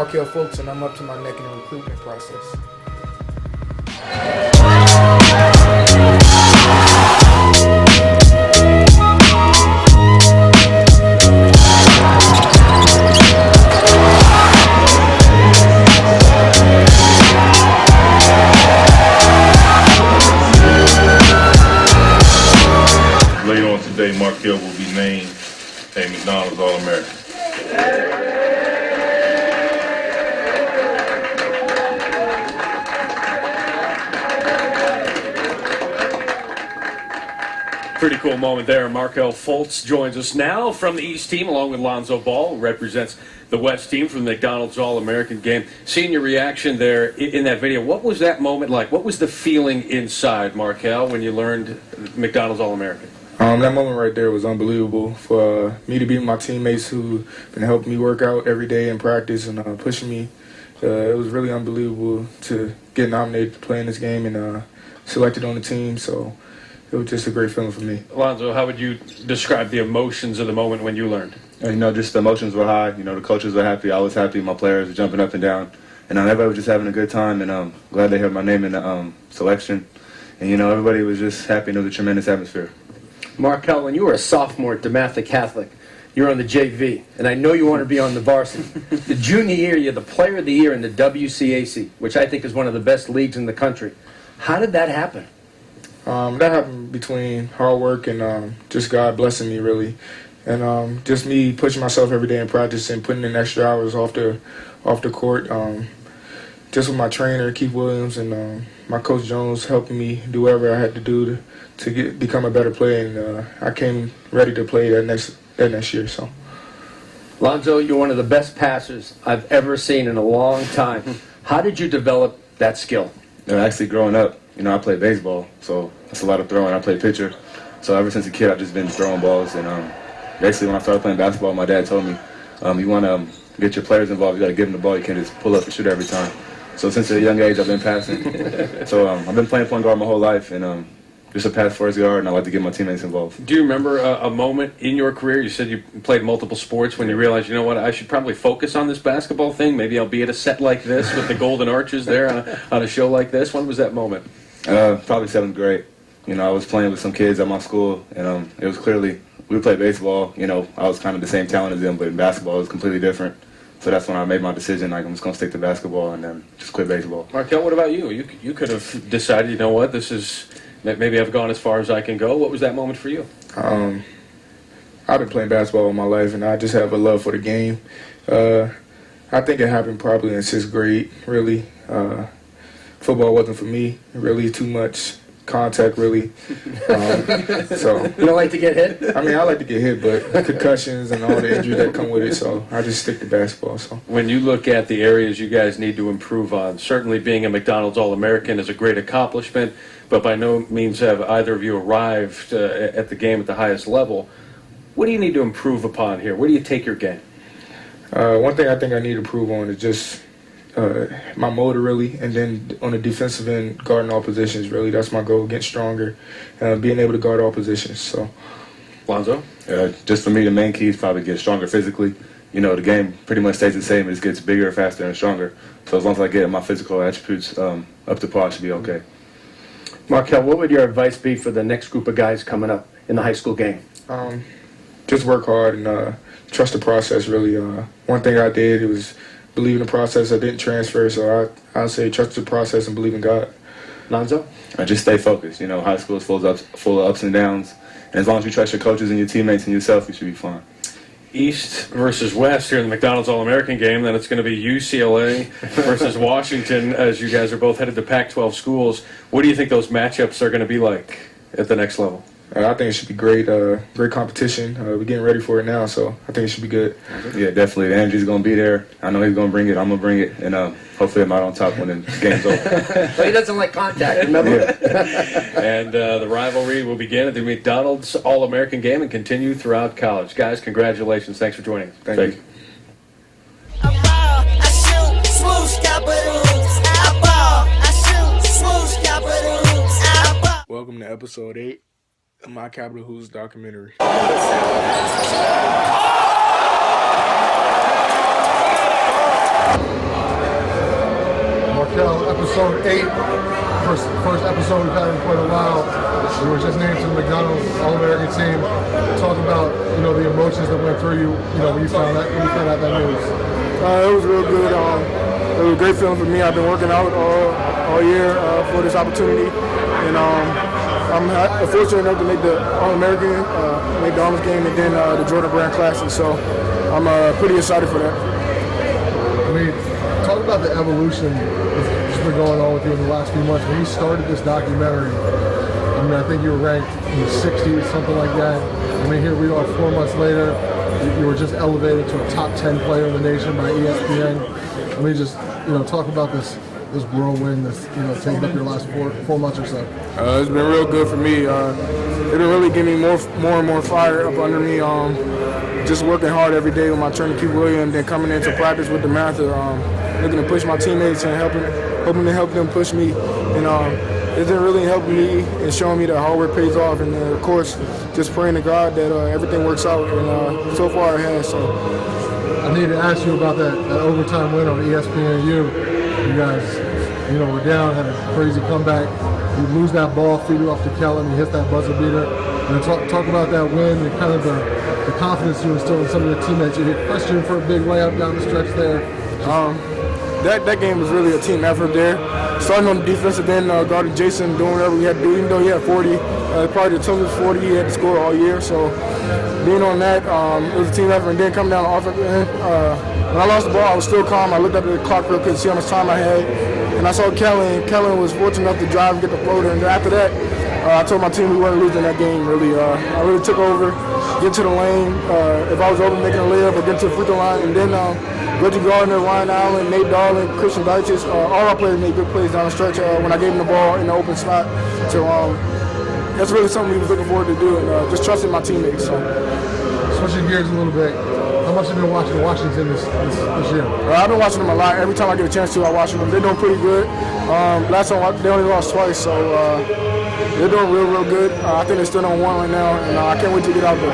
Markelle Fultz, and I'm up to my neck in the recruitment process. Later on today, Markelle will be named a McDonald's All-American. Pretty cool moment there. Markelle Fultz joins us now from the East team, along with Lonzo Ball, who represents the West team from the McDonald's All-American game. Seeing your reaction there in that video, what was that moment like? What was the feeling inside, Markelle, when you learned McDonald's All-American? That moment right there was unbelievable for me to be with my teammates who've been helping me work out every day in practice and pushing me. It was really unbelievable to get nominated to play in this game and selected on the team. So it was just a great feeling for me. Lonzo, how would you describe the emotions of the moment when you learned? Just the emotions were high. The coaches were happy. I was happy. My players were jumping up and down. And everybody was just having a good time. And I'm glad they heard my name in the selection. And, everybody was just happy. And it was a tremendous atmosphere. Markelle, when you were a sophomore at DeMatha Catholic, you were on the JV, and I know you want to be on the varsity. The junior year, you're the player of the year in the WCAC, which I think is one of the best leagues in the country. How did that happen? That happened between hard work and just God blessing me, really. And just me pushing myself every day in practice and putting in extra hours off the court. Just with my trainer, Keith Williams, and my coach Jones helping me do whatever I had to do to become a better player. And I came ready to play that next year. So, Lonzo, you're one of the best passers I've ever seen in a long time. How did you develop that skill? Actually, growing up, I played baseball, so that's a lot of throwing. I played pitcher. So ever since a kid, I've just been throwing balls. And basically, when I started playing basketball, my dad told me, you want to get your players involved, you got to give them the ball. You can't just pull up and shoot every time. So since a young age, I've been passing. So I've been playing point guard my whole life, and just a pass first guard, and I like to get my teammates involved. Do you remember a moment in your career, you said you played multiple sports, when you realized, you know what, I should probably focus on this basketball thing? Maybe I'll be at a set like this with the Golden Arches there on a show like this. When was that moment? Probably 7th grade. I was playing with some kids at my school, and it was clearly, we played baseball. I was kind of the same talent as them, but in basketball it was completely different. So that's when I made my decision, I'm just going to stick to basketball and then just quit baseball. Markelle, what about you? You could have decided, you know what, maybe I've gone as far as I can go. What was that moment for you? I've been playing basketball all my life, and I just have a love for the game. I think it happened probably in 6th grade, really. Football wasn't for me, really too much contact, really. So You don't like to get hit? I like to get hit, but concussions and all the injuries that come with it, so I just stick to basketball. So when you look at the areas you guys need to improve on, certainly being a McDonald's All-American is a great accomplishment, but by no means have either of you arrived at the game at the highest level. What do you need to improve upon here? Where do you take your game? One thing I think I need to improve on is just my motor, really, and then on the defensive end, guarding all positions, really. That's my goal, getting stronger, being able to guard all positions. So, Lonzo? Just for me, the main key is probably get stronger physically. The game pretty much stays the same. It just gets bigger, faster, and stronger. So as long as I get my physical attributes up to par, I should be okay. Markelle, what would your advice be for the next group of guys coming up in the high school game? Just work hard and trust the process, really. One thing I did, it was believe in the process. I didn't transfer, so I'll say trust the process and believe in God. Lonzo? Just stay focused. High school is full of ups and downs. And as long as you trust your coaches and your teammates and yourself, you should be fine. East versus West here in the McDonald's All-American game. Then it's going to be UCLA versus Washington, as you guys are both headed to Pac-12 schools. What do you think those matchups are going to be like at the next level? I think it should be great competition. We're getting ready for it now, so I think it should be good. Yeah, definitely. The energy's going to be there. I know he's going to bring it. I'm going to bring it. And hopefully I'm out on top when the game's over. Well, he doesn't like contact, remember? Yeah. And the rivalry will begin at the McDonald's All-American game and continue throughout college. Guys, congratulations. Thanks for joining us. Thank you. Welcome to episode 8 of my Capitol Who's documentary. Markelle, episode 8. First episode we've had in quite a while. We were just named to the McDonald All-American team. Talk about the emotions that went through you. When you found out that news. It was real good. It was a great feeling for me. I've been working out all year for this opportunity, and I'm fortunate enough to make the All-American McDonald's game and then the Jordan Brand Classic. So I'm pretty excited for that. I mean, talk about the evolution that's been going on with you in the last few months. When you started this documentary, I think you were ranked in the 60s, something like that. I mean, here we are 4 months later. You were just elevated to a top 10 player in the nation by ESPN. I mean, just talk about this whirlwind that's taken up your last four months or so. It's been real good for me. It's been really giving me more and more fire up under me. Just working hard every day with my trainer, Keith Williams, then coming into practice with DeMatha, looking to push my teammates and hoping to help them push me. And it's been really helping me and showing me that hard work pays off. And of course, just praying to God that everything works out. And so far it has. So I need to ask you about that overtime win on ESPNU. You guys, were down, had a crazy comeback. You lose that ball, feed it off to Kellen, he hits that buzzer beater. And talk about that win and kind of the confidence you instilled in some of your teammates. You get questioned for a big layup down the stretch there. That game was really a team effort there. Starting on the defensive end, guarding Jason, doing whatever we had to do, even though he had 40. Probably the toughest 40 he had to score all year. So being on that, it was a team effort. And then coming down the offensive end, when I lost the ball, I was still calm. I looked up at the clock real quick to see how much time I had. And I saw Kellen. Kellen was fortunate enough to drive and get the floater. And after that, I told my team we weren't losing that game, really. I really took over, get to the lane. If I was open, making a layup or get to the free throw line. And then Reggie Gardner, Ryan Allen, Nate Darling, Christian Deiches, all our players made good plays down the stretch when I gave them the ball in the open spot. So that's really something we was looking forward to do, and just trusting my teammates. So. Switching gears a little bit, how much have you been watching Washington this year? I've been watching them a lot. Every time I get a chance to, I watch them. They're doing pretty good. Last time they only lost twice, so they're doing real good. I think they're still on 1 right now, and I can't wait to get out there.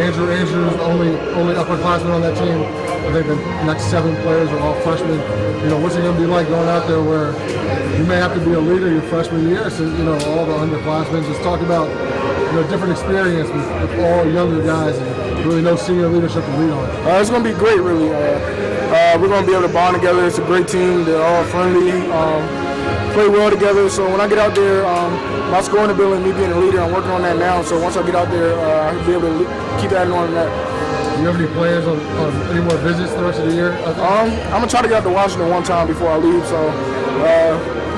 Andrew is the only upperclassman on that team. I think the next 7 players are all freshmen. What's it going to be like going out there where you may have to be a leader your freshman year since, all the underclassmen? Just talk about, different experience with all younger guys and really no senior leadership to lead on. It's going to be great, really. We're going to be able to bond together. It's a great team. They're all friendly, play well together. So when I get out there, my scoring ability, me being a leader, I'm working on that now. So once I get out there, I'll be able to keep adding on that. Do you have any plans on any more visits the rest of the year? I'm going to try to get out to Washington one time before I leave. So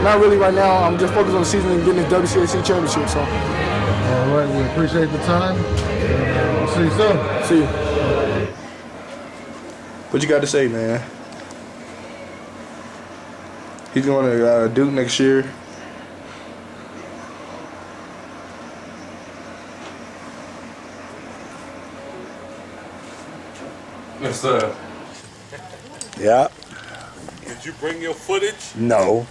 not really right now. I'm just focused on the season and getting this WCAC championship. So. All right, we appreciate the time. We'll see you soon. See you. What you got to say, man? He's going to Duke next year. Yes, sir. Yeah. Did you bring your footage? No.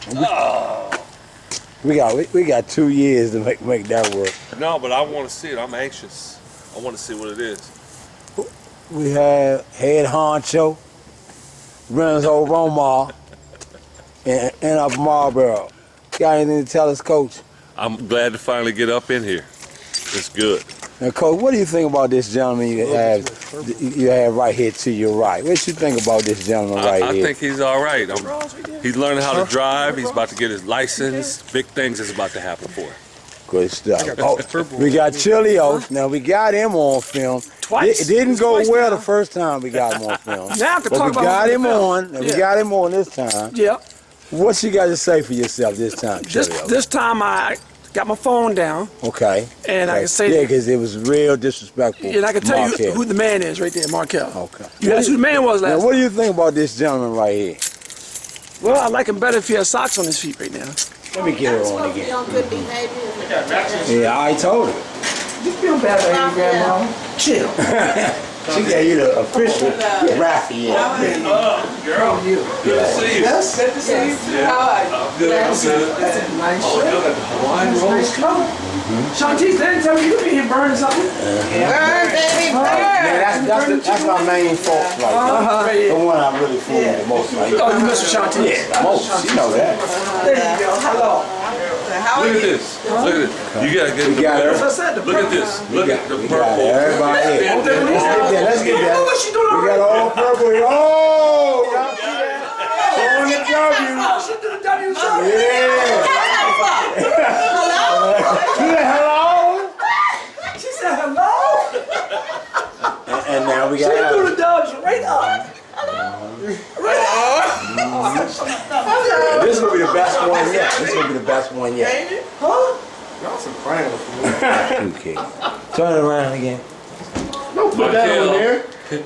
We got 2 years to make that work. No, but I want to see it. I'm anxious. I want to see what it is. We have head honcho, Lorenzo Romar, and up Marlboro. Got anything to tell us, Coach? I'm glad to finally get up in here. It's good. Now, Coach, what do you think about this gentleman you have right here to your right? What you think about this gentleman right I here? think he's all right. He's learning how to drive. He's about to get his license. Big things is about to happen for him. Good stuff. Oh, we got Chileos. Now, we got him on film. Twice. It didn't go well the first time we got him on film. Now I can but talk we about got it him on. And we got him on this time. Yeah. What you got to say for yourself this time, Chileos? This time I got my phone down. Okay. And I can say yeah, because it was real disrespectful. And I can tell Markelle. you who the man is right there, Markelle. Okay. You asked who the man was last Now, what do you think about this gentleman right here? Well, I like him better if he has socks on his feet right now. Let me get her on again. On good behavior. Yeah, I told her. You feel better, Grandma. Chill. She gave you the official Raphael. Girl, good to see you. Yes, good to see you. Yeah. How are you? I'm good. I'm good. That's a nice Oh, shirt. you got the Hawaiian rolls. Nice color. Shantice, they didn't tell me you could be here burning something. Man, that's my main fault. Like, the one I really fool the most. Like, Oh, you Mr. Shantice. yeah, most. You know that. There you go. Hello. Look at this. Look at this. You gotta get the got her. As I said, the Look at this. Look at the We purple. got everybody here. Let's get that. Let's get that. What she doing We got already? all purple here. Oh, y'all see that? On the W. Oh, she did the W show. Yeah. She said hello. She said hello. And now we She got threw the dogs right up. This is gonna be the best one yet. This is gonna be the best one yet. Huh? Y'all some clowns. Okay. Turn it around again. Put that on there.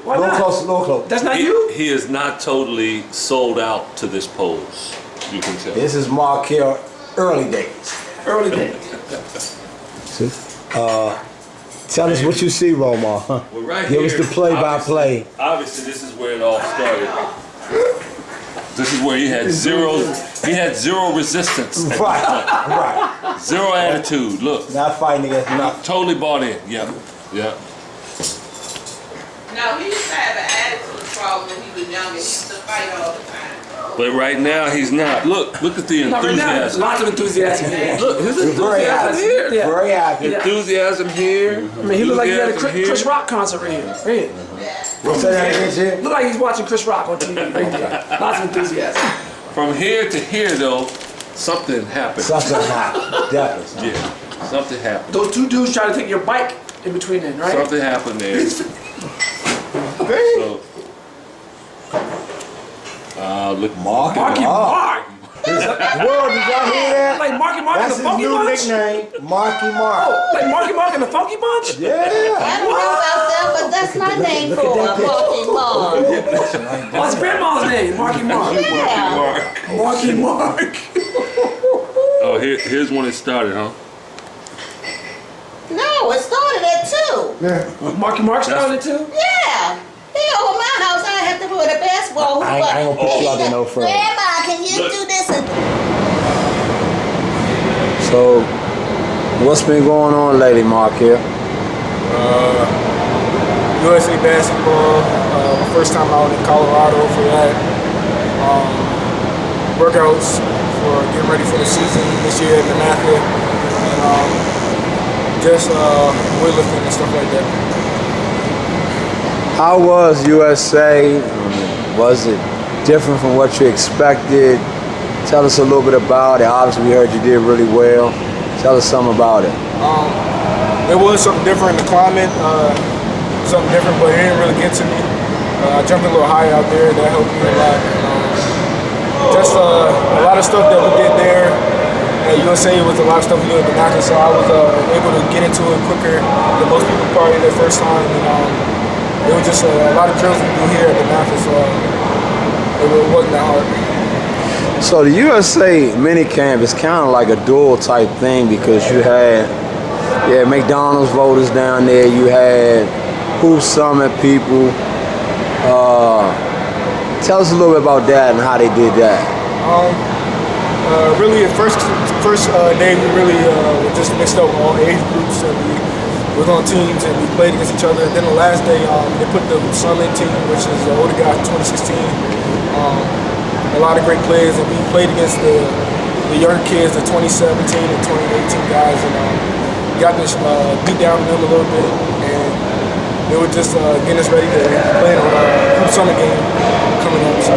Why A little not? closer, a little closer. That's not you? He is not totally sold out to this pose. You can tell. This is Markelle early days. Early days. Tell us what you see, Romar. Well, right Give us here, the play-by-play. Obviously, this is where it all started. This is where he had zero resistance. At Right, this point. right. Zero attitude. Look, Not fighting against nothing. totally bought in. Yep. Yep. No, he used to have an attitude problem when he was younger. He used to fight all the time. But right now he's not. Look at the Not right now. enthusiasm. Lots of enthusiasm here. Look, his Very enthusiasm happy. here. Yeah. Very happy. Yeah. Enthusiasm here. I mean, he looked like he had a enthusiasm Chris here. Rock concert right here. Right here. What's that against here? Look like he's watching Chris Rock on TV right there. Lots of enthusiasm. From here to here, though, something happened. Something happened. Definitely. Yeah, something happened. Those two dudes try to take your bike in between then, right? Something happened there. So, look, Marky Mark. Mark. World, did y'all hear that? Like Marky Mark and That's the his Funky new Bunch? nickname, Marky Mark. Oh, like Marky Mark and the Funky Bunch? Yeah. I don't know about that, but that's my name look for at a that picture. Marky Mark. What's grandma's name? Marky Mark. Yeah. Marky Mark. oh, here's when it started, huh? No, it started at 2. Marky Mark started too? Yeah. He over my house. I had to put a basketball hoop I ain't up. gonna push you out there no further. Grandma, can you do this? So, what's been going on lately, Markelle? USA basketball. First time out in Colorado for that. Workouts for getting ready for the season this year at DeMatha. And just weightlifting and stuff like that. How was USA? Was it different from what you expected? Tell us a little bit about it. Obviously, we heard you did really well. Tell us something about it. It was something different in the climate, something different, but it didn't really get to me. I jumped a little higher out there. That helped me a lot. Just a lot of stuff that we did there at USA was a lot of stuff we did at DeMatha, so I was able to get into it quicker than most people probably their first time. And, it was just a lot of drills we do here at DeMatha, so it wasn't that hard. So the USA minicamp is kind of like a dual type thing because you had McDonald's voters down there, you had Hoop Summit people. Tell us a little bit about that and how they did that. Really, the first day we really were just mixed up all age groups and we was on teams and we played against each other. And then the last day they put the Summit team, which is the older guys, 2016. A lot of great players, and we played against the younger kids, the 2017 and 2018 guys, and got to beat down on them a little bit. And they were just getting us ready to play in a Hoop Summit game coming up. So.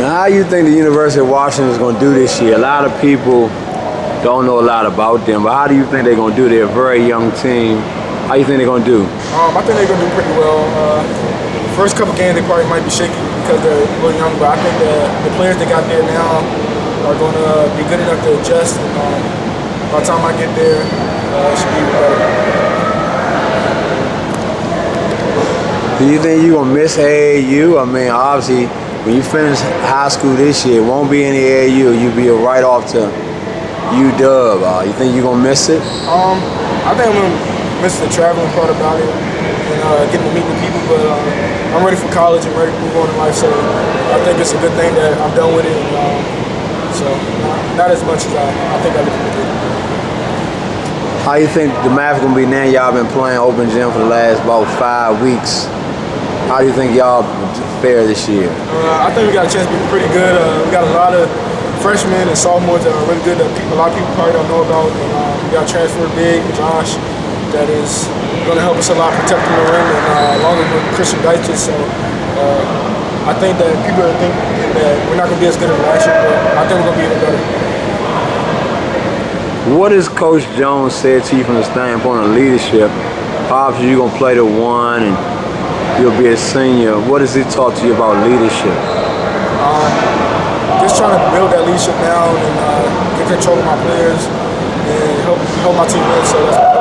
Now, how do you think the University of Washington is going to do this year? A lot of people don't know a lot about them, but how do you think they're going to do? They're a very young team. How do you think they're going to do? I think they're going to do pretty well. First couple games they probably might be shaky because they're a little young, but I think the players they got there now are going to be good enough to adjust, and by the time I get there, it should be even better. Do you think you're going to miss AAU? I mean, obviously, when you finish high school this year, it won't be any AAU. You'll be right off to UW. You think you're going to miss it? I think I'm going to miss the traveling part about it and getting to meet new people. But I'm ready for college and ready to move on in life. So I think it's a good thing that I'm done with it. So not as much as I think I could do. How you think DeMatha gonna be now? Y'all been playing open gym for the last about 5 weeks. How do you think y'all fare this year? I think we got a chance to be pretty good. We got a lot of freshmen and sophomores that are really good that a lot of people probably don't know about. And, we got transfer big, Josh, that is going to help us a lot protecting the rim, and along with Christian Deiches. So I think that people are thinking that we're not going to be as good as last year, but I think we're going to be even better. What has Coach Jones said to you from the standpoint of leadership? Obviously, you're going to play the one and you'll be a senior. What has he talked to you about leadership? Just trying to build that leadership now and get control of my players and help my team win. So that's my goal.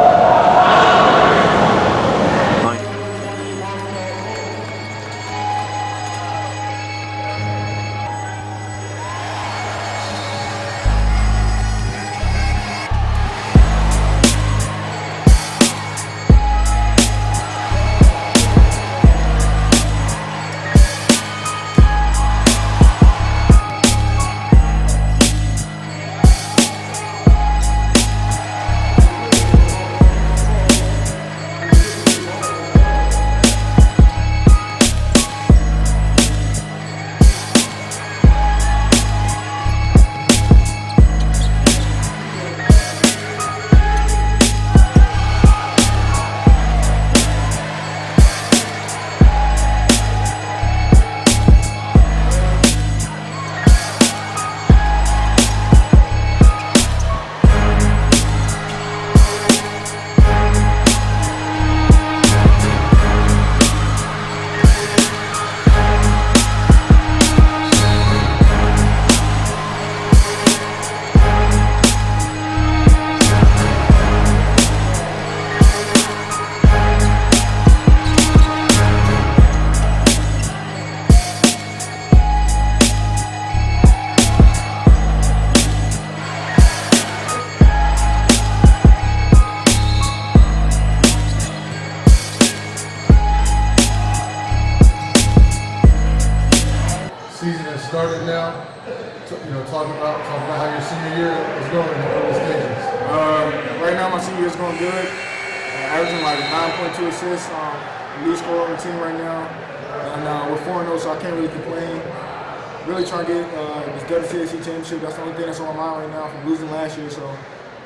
Season has started now. Talking about how your senior year is going in the early stages. Right now, my senior year is going good. Averaging like 9.2 assists. Lead scorer on the team right now. And we're 4-0, so I can't really complain. Really trying to get this WCAC championship. That's the only thing that's on my mind right now from losing last year. So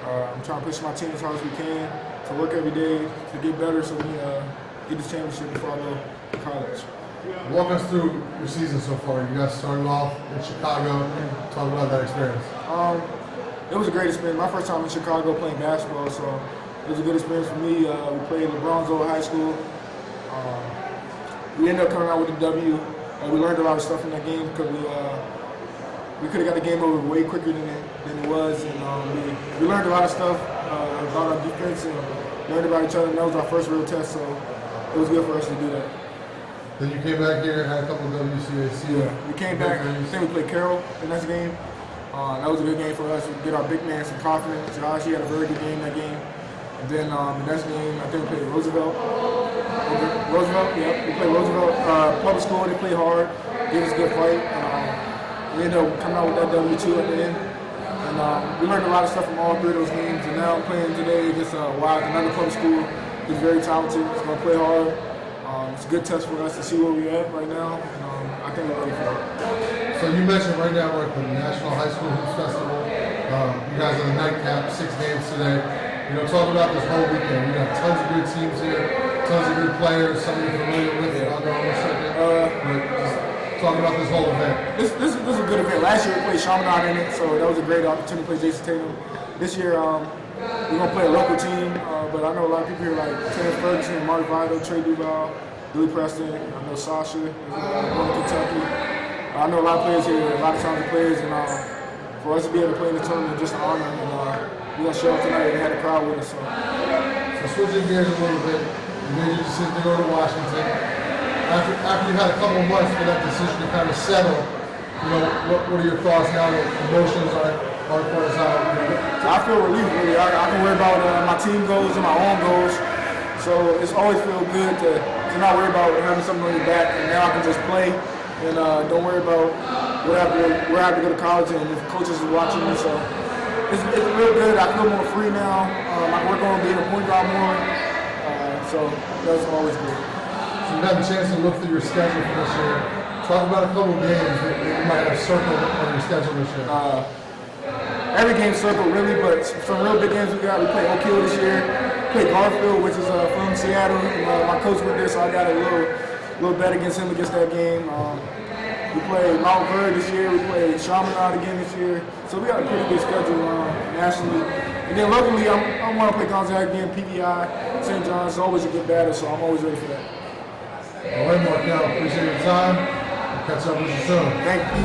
I'm trying to push my team as hard as we can to work every day to get better so we can get this championship before I go to college. Walk us through your season so far. You guys started off in Chicago. Talk about that experience. It was a great experience. My first time in Chicago playing basketball, so it was a good experience for me. We played Lorenzo High School. We ended up coming out with a W. We learned a lot of stuff from that game because we could have got the game over way quicker than it was. And we learned a lot of stuff about our defense and learned about each other. And that was our first real test, so it was good for us to do that. Then you came back here and had a couple of WCAC. Yeah, we came back. I think we played Carroll the next game. That was a good game for us. We get our big man some confidence. Josh, he had a very good game that game. And then the next game, I think we played Roosevelt. Yep. We played Roosevelt. Public school, they played hard. Gave us a good fight. And we ended up coming out with that W2 at the end. And we learned a lot of stuff from all three of those games. And now I'm playing today against Wise, another public school. He's very talented. He's going to play hard. It's a good test for us to see where we're at right now. I think we're ready for it. So you mentioned right now we're at the National High School Hoops Festival. You guys are the nightcap, 6 games today. Talk about this whole weekend. We got tons of good teams here, tons of good players, some you're familiar with. I'll go in a second. But just talk about this whole event. This is a good event. Last year we played Chaminade in it, so that was a great opportunity to play Jason Tatum. This year we're going to play a local team, but I know a lot of people here like Terrence Ferguson, Mark Vital, Trey Duval, Billy Preston. I know Sasha, going to Kentucky. I know a lot of players here, a lot of talented players, and for us to be able to play in the tournament, just an honor. And we're going to show up tonight and had a crowd with us. So switching gears a little bit, you made your decision to go to Washington. After you had a couple of months for that decision to kind of settle, what are your thoughts now that emotions are quite as high? I feel relief, really. I can worry about my team goals and my own goals. So it's always feel good to not worry about having something on your back, and now I can just play and don't worry about where I have to go to college and if coaches are watching me. So it's real good. I feel more free now. I can work on being a point guard more. So that's always good. So you had the chance to look through your schedule for this year. Talk about a couple games that you might have circled on your schedule this year. Every game circled really, but some real big games we got. We played Oak Hill this year. Played Garfield, which is from Seattle. My coach went there, so I got a little bet against him against that game. We played Mount Vernon this year. We played Chaminade again this year. So we got a pretty good schedule nationally. And then locally, I want to play Gonzaga again, PVI, St. John's. It's always a good battle, so I'm always ready for that. All right, Markelle, appreciate your time. We'll catch up with you soon. Thank you.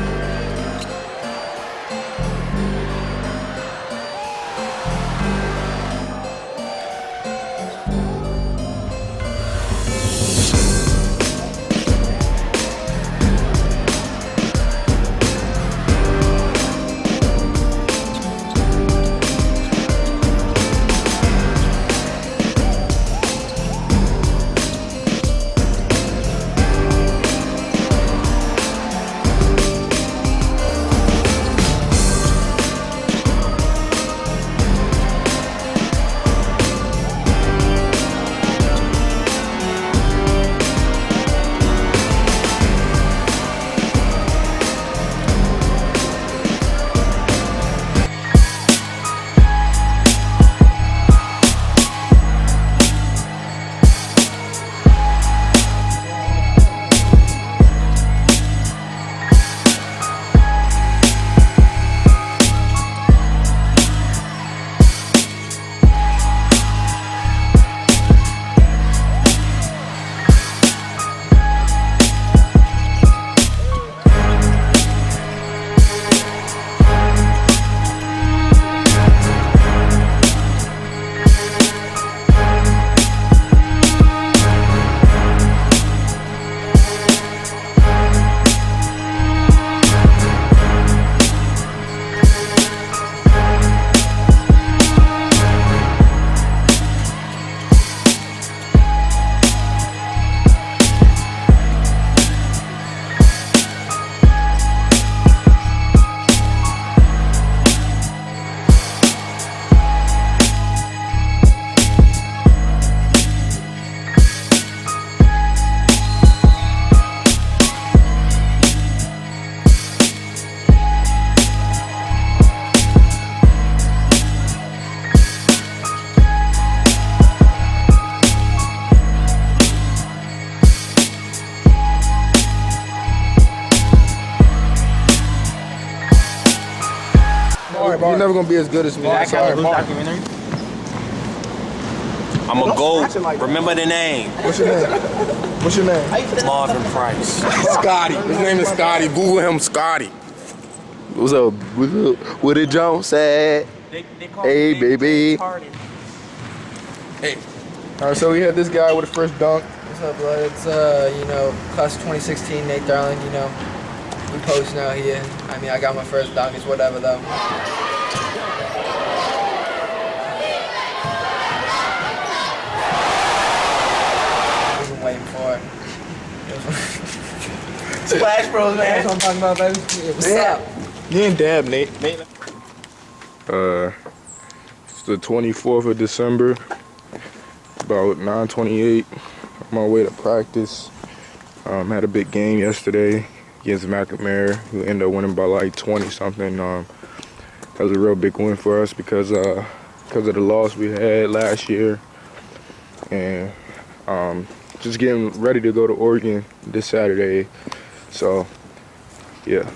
You're never gonna be as good as me. Sorry, Mark. I'm a GOAT. Remember the name. What's your name? What's your name? Marvin Price. Scotty. His name is Scotty. Google him, Scotty. What's up? What's up? What did Jones say? Hey, baby. Hey. All right, so we had this guy with the first dunk. What's up, bro? It's, class of 2016, Nate Darling, we post now here. I mean, I got my first dunk, it's whatever, though. We've been waiting for it. Splash Bros, man. That's what I'm talking about, baby. What's up? You ain't dab, Nate. It's the 24th of December, about 9:28. On my way to practice. Had a big game yesterday against McNamara. We ended up winning by like 20-something. That was a real big win for us because of the loss we had last year, and just getting ready to go to Oregon this Saturday. So, yeah.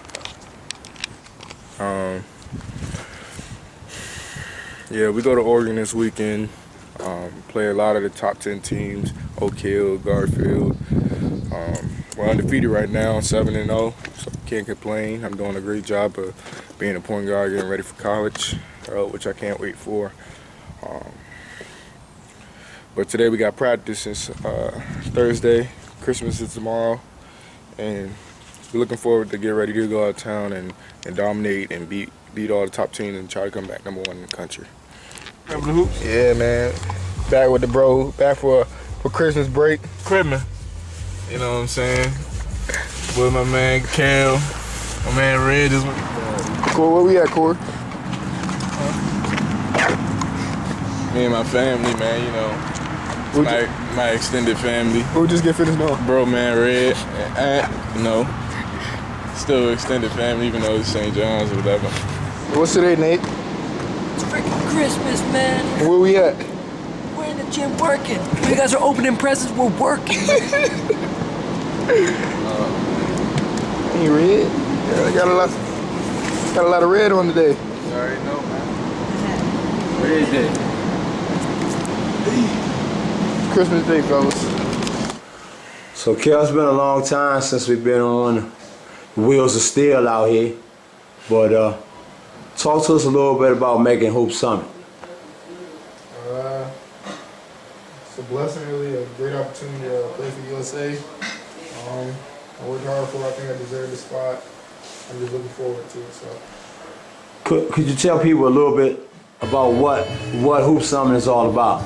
Yeah, we go to Oregon this weekend. Play a lot of the top 10 teams, Oak Hill, Garfield. We're undefeated right now, 7-0, so can't complain. I'm doing a great job of being a point guard, getting ready for college, which I can't wait for. But today we got practice. It's Thursday, Christmas is tomorrow, and we're looking forward to get ready to go out of town and dominate and beat all the top teams and try to come back #1 in the country. Remember the hoops? Yeah, man. Back with the bro. Back for Christmas break. Christmas. You know what I'm saying? With my man Cam, my man Red. Corey, where we at, Corey? Me and my family, man, you know. My extended family. Who just get finished now? Bro, man, Red, and Aunt, you know. Still extended family, even though it's St. John's or whatever. What's today, Nate? It's freaking Christmas, man. Where we at? We're in the gym working. You guys are opening presents, we're working. Ain't red? Yeah, got a lot of red on today. You already know, man. Red day. Christmas Day, fellas. So, Kel, it's been a long time since we've been on Wheels of Steel out here. But talk to us a little bit about making Hoop Summit. It's a blessing, really, a great opportunity to play for USA. I worked hard for it. I think I deserve the spot. I'm just looking forward to it. So, Could you tell people a little bit about what Hoop Summit is all about?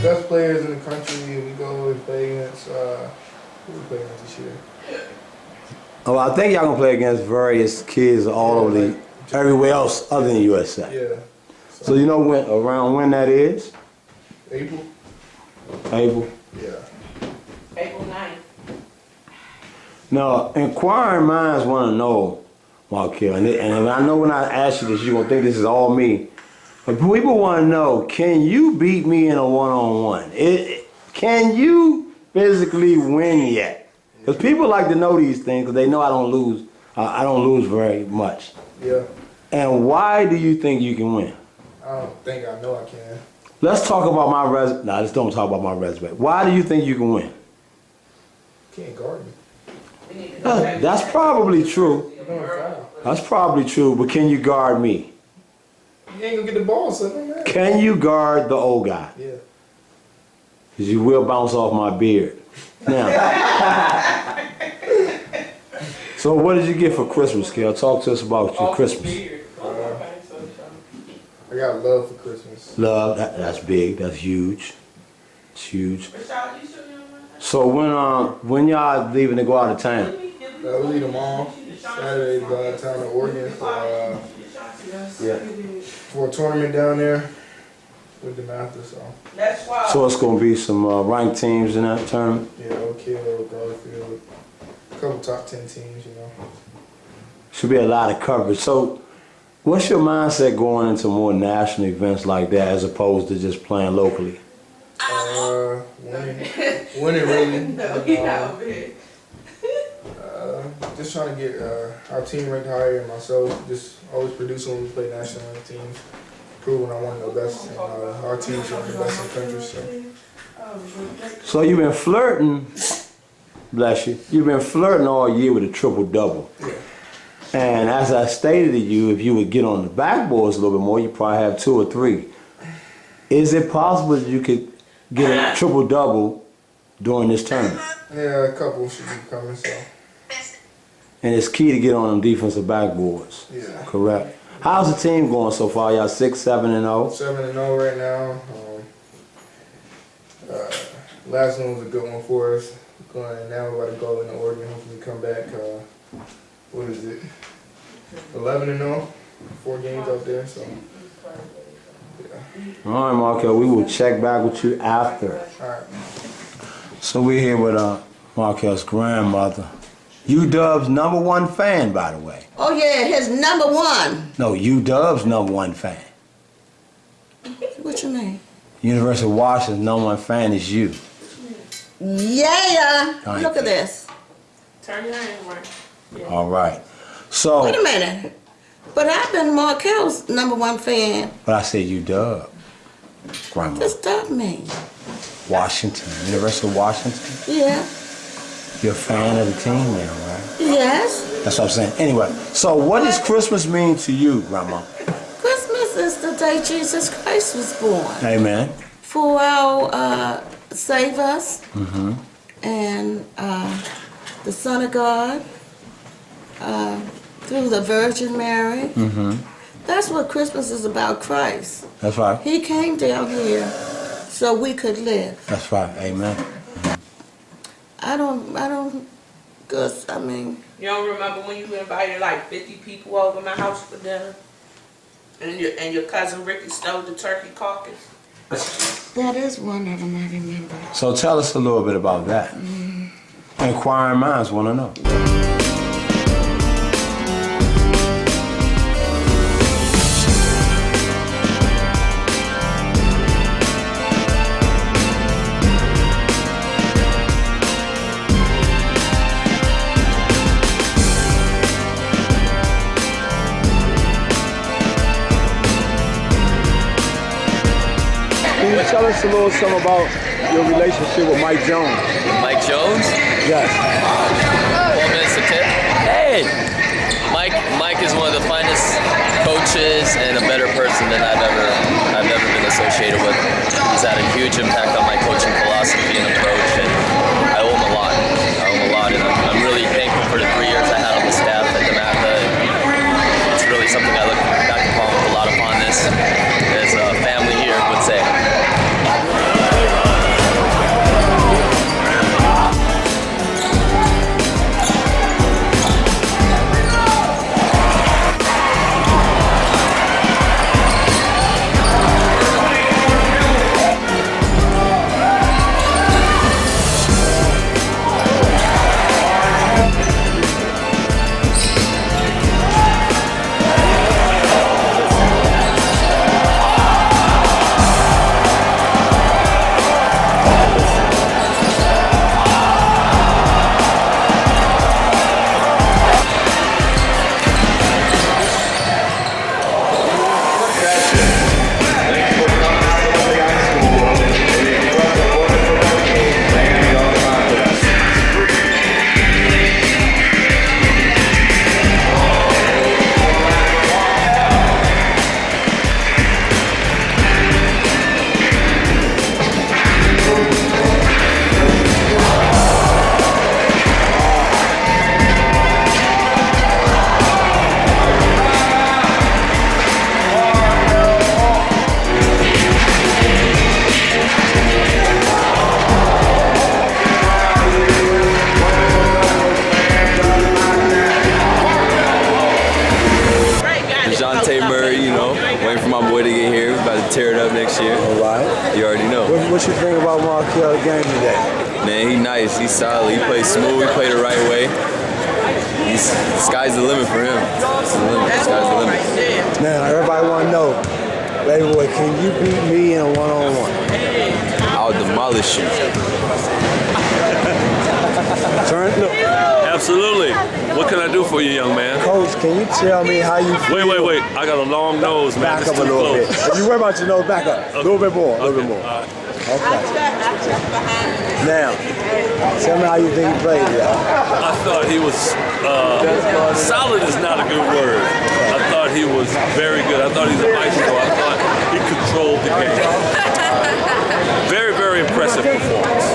Best players in the country. We go and play against. Who we play against this year? Oh, I think y'all gonna play against various kids all over everywhere else other than USA. Yeah. So you know around when that is? April. April. Yeah. April 9th. Now, inquiring minds want to know, Markelle, and I know when I ask you this, you're gonna think this is all me. But people want to know, can you beat me in a one-on-one? Can you physically win yet? Because people like to know these things because they know I don't lose. I don't lose very much. Yeah. And why do you think you can win? I don't think I know I can. Let's talk about my resume. No, let's don't talk about my resume. Why do you think you can win? Can't guard me. That's probably true. That's probably true, but can you guard me? You ain't gonna get the ball, so it don't matter. Can you guard the old guy? Yeah. Because you will bounce off my beard. Now, so what did you get for Christmas, Kel? Talk to us about your Christmas. I got love for Christmas. Love, that's big, that's huge. It's huge. So when y'all leaving to go out of town? We leave tomorrow, Saturday, to go out of town to Oregon for a tournament down there with DeMatha. So it's going to be some ranked teams in that tournament? Yeah, Oak Hill, Garfield, a couple top 10 teams, you know. Should be a lot of coverage. So what's your mindset going into more national events like that as opposed to just playing locally? Winning really. Just trying to get our team ranked higher and myself. Just always producing when we play national teams. Proving I'm one of the best, and our team's one of the best in the country. So you've been flirting, bless you, you've been flirting all year with a triple-double. Yeah. And as I stated to you, if you would get on the backboards a little bit more, you probably have 2 or 3. Is it possible that you could get a triple-double during this tournament? Yeah, a couple should be coming, so. And it's key to get on them defensive backboards. Yeah. Correct. How's the team going so far? Y'all 6, 7-0? 7-0 right now. Last one was a good one for us. Now we're about to go into Oregon. Hopefully come back. What is it? 11-0. 4 games out there. So. Yeah. All right, Markelle. We will check back with you after. All right. So we're here with Markelle's grandmother. UW's #1 fan, by the way. Oh yeah, his #1. No, UW's #1 fan. What's your name? University of Washington's #1 fan is you. Yeah. Thank Look you. at this. Turn your hand around. Yeah. All right. So. Wait a minute. But I've been Markelle's #1 fan. But I said UW. Grandma. Just stop me. Washington. University of Washington. Yeah. You're a fan of the team now, right? Yes. That's what I'm saying. Anyway, so what does Christmas mean to you, Grandma? Christmas is the day Jesus Christ was born. Amen. For our save us Mm-hmm. and the Son of God through the Virgin Mary. Mm-hmm. That's what Christmas is about, Christ. That's right. He came down here so we could live. That's right. Amen. Cause I mean. You don't remember when you invited like 50 people over my house for dinner? And your cousin Ricky stole the turkey carcass? That is one of them I remember. So tell us a little bit about that. Inquiring minds want to know. Can you tell us a little something about your relationship with Mike Jones? Mike Jones? Yes. 4 minutes to tip. Hey! Mike is one of the finest coaches and a better person than I've ever been associated with. He's had a huge impact on my coaching philosophy and approach, and I owe him a lot. And I'm really thankful for the 3 years I had on the staff at DeMatha. It's really something I look back upon with a lot of fondness, as a family here would say. Waiting for my boy to get here. We're about to tear it up next year. All right. You already know. What you think about Markelle's game today? Man, he nice. He's solid. He plays smooth. He played the right way. Sky's the limit for him. Sky's the limit. Now, everybody want to know, baby boy, can you beat me in a one-on-one? I'll demolish you. Look. Absolutely. What can I do for you, young man? Coach, can you tell me how you feel? Wait. I got a long nose, man. Back up a little bit. If you worry about your nose, back up. A little bit more. Okay. Now, tell me how you think he played today. I thought he was, solid is not a good word. I thought he was very good. I thought he was a bicycle. I thought he controlled the game. Very, very impressive performance.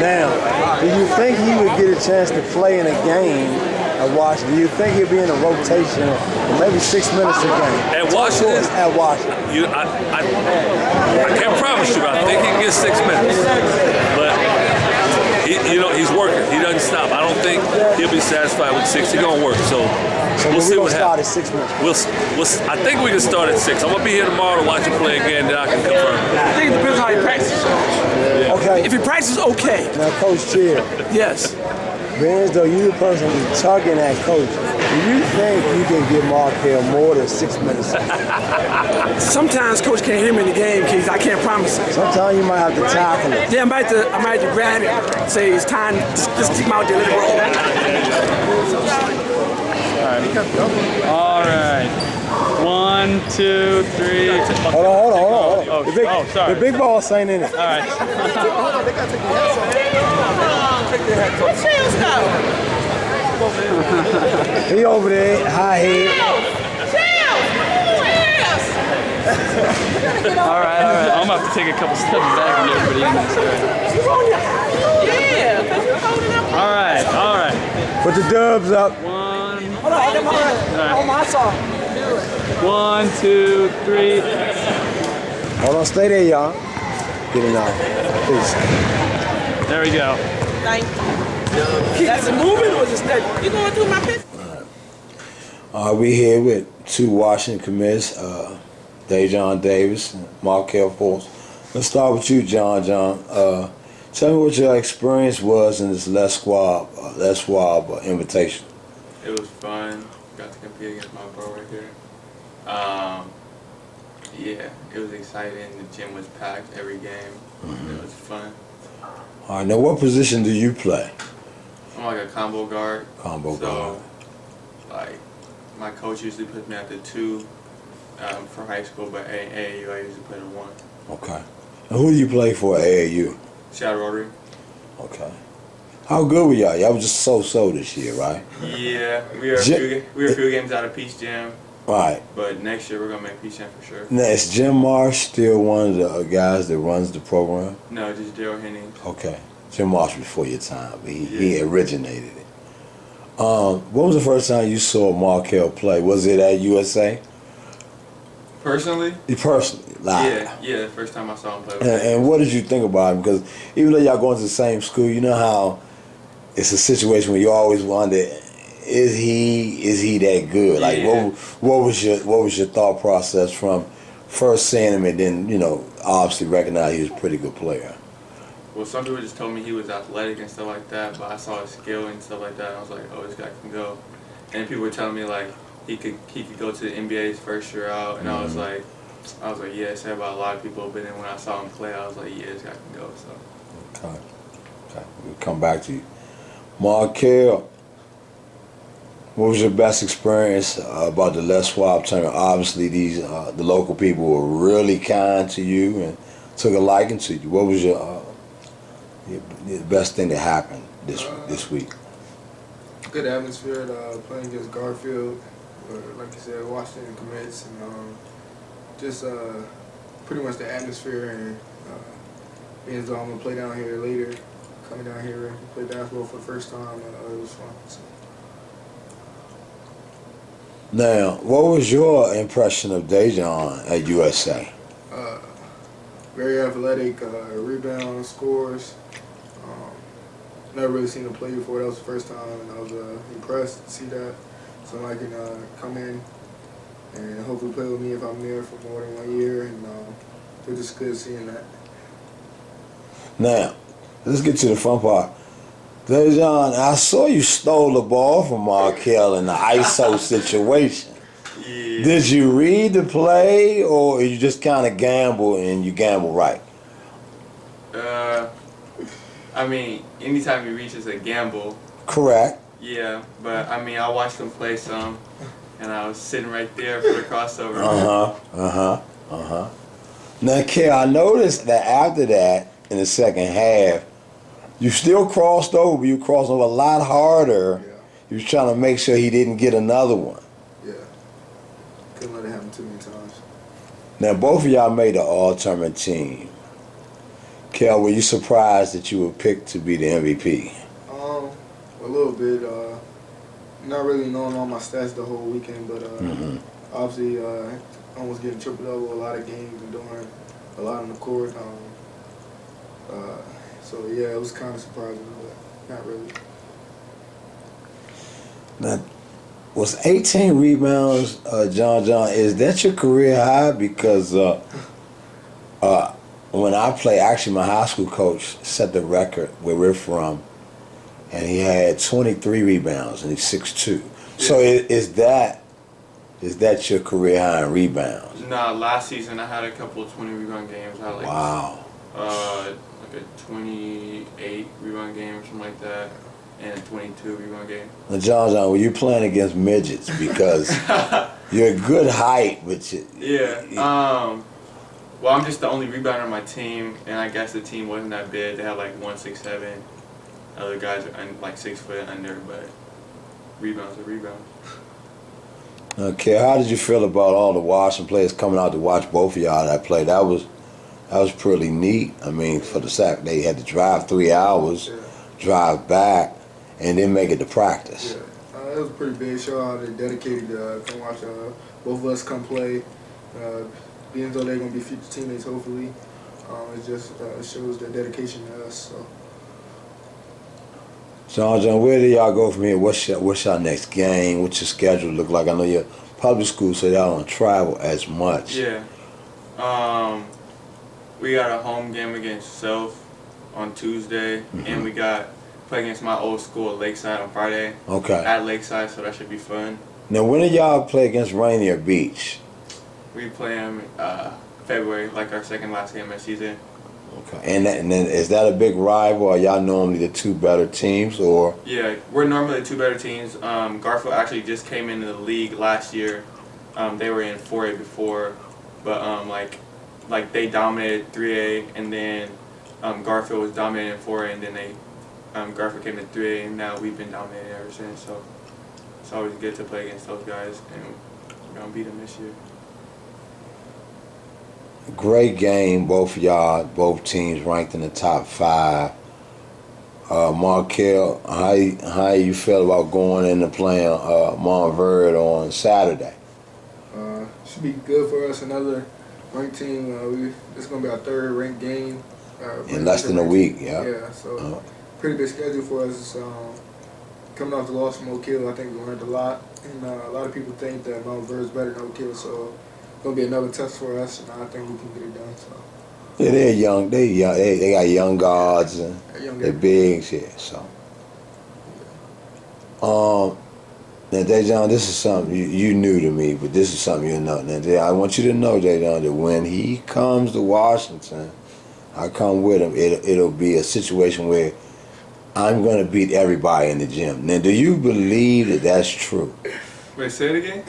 Now, do you think he would get a chance to play in a game at Washington? Do you think he'll be in a rotation or maybe 6 minutes a game? At Washington? At Washington. I can't promise you. I think he can get 6 minutes. But, he's working. He doesn't stop. I don't think he'll be satisfied with 6. He's going to work. So we'll see what happens. Start at 6 minutes. I think we can start at 6. I'm going to be here tomorrow to watch him play again, then I can confirm. I think it depends on how he practices. Yeah. Okay. If he practices, okay. Now, Coach Chill. Yes. Being as though you're the person who's tugging at Coach, do you think you can give Markelle more than 6 minutes? Sometimes Coach can't hear me in the game, Keith. I can't promise it. Sometimes you might have to tackle him. Yeah, I might have to grab him, say it's time, just keep him out there, let it roll. All right. 1, 2, 3. Hold on. Oh, sorry. The big boss ain't in it. All right. Hold on, they gotta take your hats off. Take their hats off. Where's Chill He over there, high head. All right. I'm gonna have to take a couple steps back and get everybody in this. All right. Put the dubs up. 1. Hold on, my song. 1, 2, 3. Hold on, stay there, y'all. Get it out. Please. There we go. Thank you. That's a moving or just that? You going through my picture? We here with two Washington commits, Dejon Davis and Markelle Fultz. Let's start with you, John. Tell me what your experience was in this Les Schwab invitation. It was fun. Got to compete against my bro right here. Yeah, it was exciting. The gym was packed every game. It was fun. All right, now what position do you play? I'm like a combo guard. Combo guard. Like, my coach usually puts me at the 2 for high school, but AAU I usually put in 1. Okay. And who do you play for at AAU? Shadow Rotary. Okay. How good were y'all? Y'all was just so-so this year, right? Yeah, we were a few games out of Peach Jam. Right. But next year we're gonna make Peach Jam for sure. Now, is Jim Marsh still one of the guys that runs the program? No, just Daryl Hennings. Okay. Jim Marsh before your time, but he originated it. When was the first time you saw Markelle play? Was it at USA? Personally? Personally, live. Yeah, the first time I saw him play. And what did you think about him? Because even though y'all going to the same school, you know how it's a situation where you always wonder, is he that good? Like, what was your thought process from first seeing him and then obviously recognize he was a pretty good player? Well, some people just told me he was athletic and stuff like that, but I saw his skill and stuff like that, and I was like, oh, this guy can go. And people were telling me like he could go to the NBA's first year out, and I was like, yeah, I said about a lot of people, but then when I saw him play, I was like, yeah, this guy can go. So. Okay. We'll come back to you, Markelle. What was your best experience about the Les Schwab tournament? Obviously, the local people were really kind to you and took a liking to you. What was your best thing that happened this week? Good atmosphere, playing against Garfield, like you said, Washington commits, and just pretty much the atmosphere, and being as though I'm going to play down here later, coming down here and play basketball for the first time, it was fun. So. Now, what was your impression of Dejon at USA? Very athletic, rebound, scores. Never really seen him play before. That was the first time, and I was impressed to see that. So I can come in and hopefully play with me if I'm there for more than 1 year, and it was just good seeing that. Now, let's get to the fun part. Dejon, I saw you stole the ball from Markelle in the ISO situation. Yeah. Did you read the play, or you just kind of gamble and you gamble right? I mean, anytime you reach is a gamble. Correct. Yeah, but I mean, I watched them play some, and I was sitting right there for the crossover. Now, Kel, I noticed that after that, in the second half, you still crossed over, but you crossed over a lot harder. Yeah. You was trying to make sure he didn't get another one. Yeah. Couldn't let it happen too many times. Now, both of y'all made the all-tournament team. Kel, were you surprised that you were picked to be the MVP? A little bit. Not really knowing all my stats the whole weekend, but obviously almost getting triple-double a lot of games and doing a lot on the court. So, yeah, it was kind of surprising, but not really. Now, was 18 rebounds, John, is that your career high? Because when I play, actually my high school coach set the record where we're from, and he had 23 rebounds, and he's 6'2". Yeah. So is that your career high in rebounds? Nah, last season I had a couple of 20 rebound games. I had like like a 28 rebound game or something like that, and a 22 rebound game. Now, John, were you playing against midgets? Because you're a good height, but well, I'm just the only rebounder on my team, and I guess the team wasn't that big. They had like 1'6'7". Other guys are like 6 foot under, but rebounds are rebounds. Okay, how did you feel about all the Washington players coming out to watch both of y'all that play? That was pretty neat. I mean, for the fact they had to drive 3 hours, drive back, and then make it to practice. Yeah, it was a pretty big show. They dedicated to come watch both of us come play. Being as though they're going to be future teammates, hopefully, it just shows their dedication to us. So. John, where do y'all go from here? What's your next game? What's your schedule look like? I know you're public school, so y'all don't travel as much. Yeah. We got a home game against Self on Tuesday, and we got play against my old school at Lakeside on Friday. Okay. At Lakeside, so that should be fun. Now, when do y'all play against Rainier Beach? We play them February, like our second last game of the season. Okay. And then is that a big rival? Are y'all normally the two better teams, or? Yeah, we're normally the two better teams. Garfield actually just came into the league last year. They were in 4A before, but like they dominated 3A, and then Garfield was dominating 4A, and then Garfield came to 3A, and now we've been dominating ever since. So it's always good to play against those guys, and we're gonna beat them this year. Great game, both of y'all, both teams ranked in the top 5. Markelle, how you feel about going in and playing Montverde on Saturday? Should be good for us. Another ranked team. This is gonna be our 3rd ranked game. In less than a week, yeah. Yeah, so pretty big schedule for us. Coming off the loss from Oak Hill, I think we learned a lot, and a lot of people think that Montverde is better than Oak Hill, so it's gonna be another test for us, and I think we can get it done. So. Yeah, they're young. They got young guards and they're big, yeah. So, now, Dejon, this is something you new to me, but this is something you know. Now, I want you to know, Dejon, that when he comes to Washington, I come with him. It'll be a situation where I'm going to beat everybody in the gym. Now, do you believe that that's true? Wait, say it again?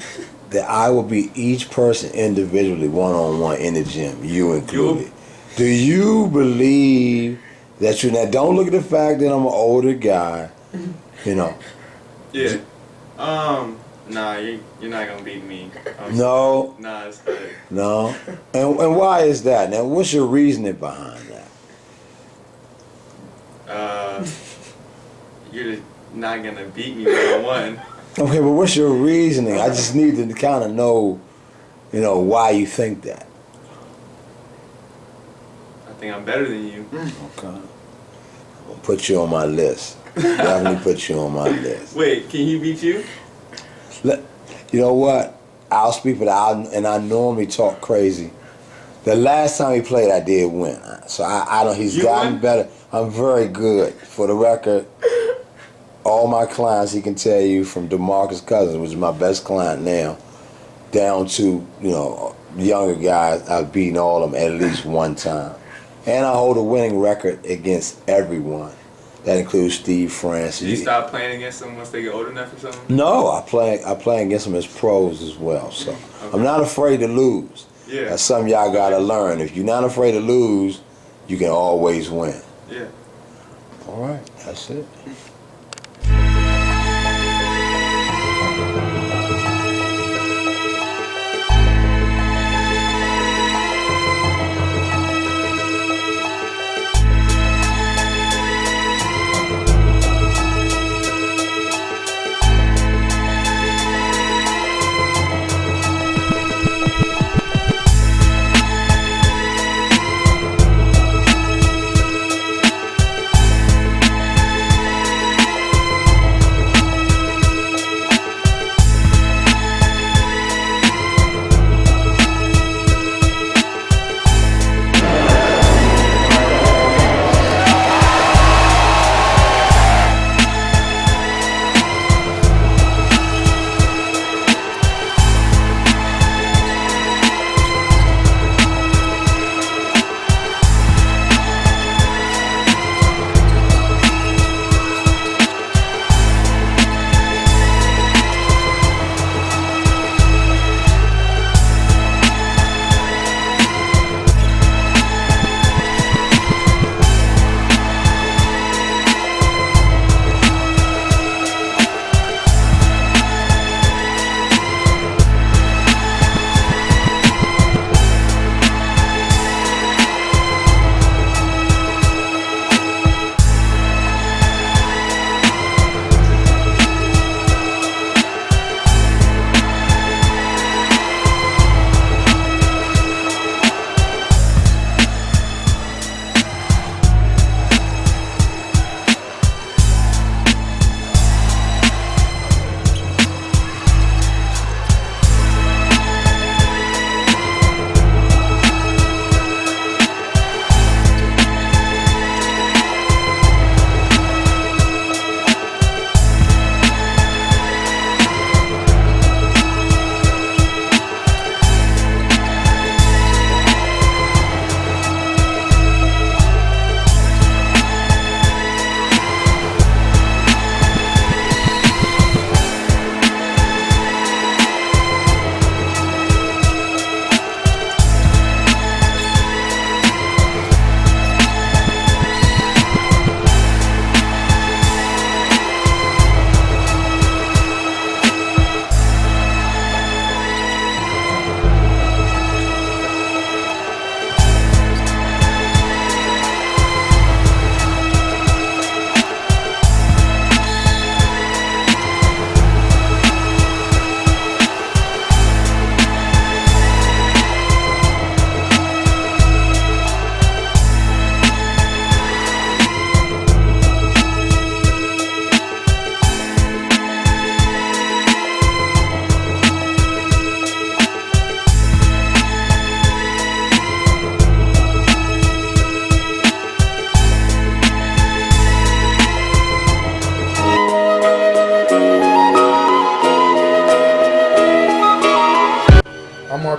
That I will beat each person individually, one-on-one in the gym, you included. Do you believe that you now? Don't look at the fact that I'm an older guy, you know. Yeah. Nah, you're not gonna beat me. No. Nah, it's good. No. And why is that? Now, what's your reasoning behind that? You're not gonna beat me one-on-one. Okay, but what's your reasoning? I just need to kind of know, why you think that. I think I'm better than you. Okay. I'll put you on my list. Definitely put you on my list. Wait, can he beat you? You know what? I'll speak for that, and I normally talk crazy. The last time he played, I did win. So I don't. He's gotten better. I'm very good. For the record, all my clients, he can tell you, from DeMarcus Cousins, which is my best client now, down to younger guys, I've beaten all of them at least one time. And I hold a winning record against everyone. That includes Steve Francis. Did you stop playing against them once they get old enough or something? No, I play against them as pros as well. So okay. I'm not afraid to lose. Yeah. That's something y'all gotta learn. If you're not afraid to lose, you can always win. Yeah. All right, that's it.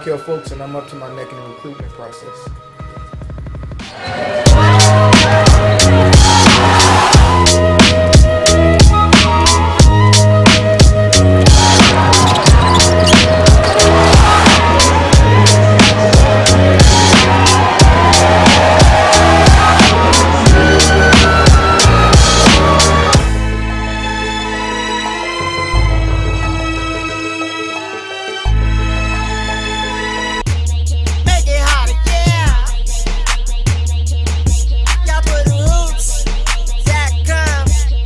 Markelle Fultz, and I'm up to my neck in the recruitment process.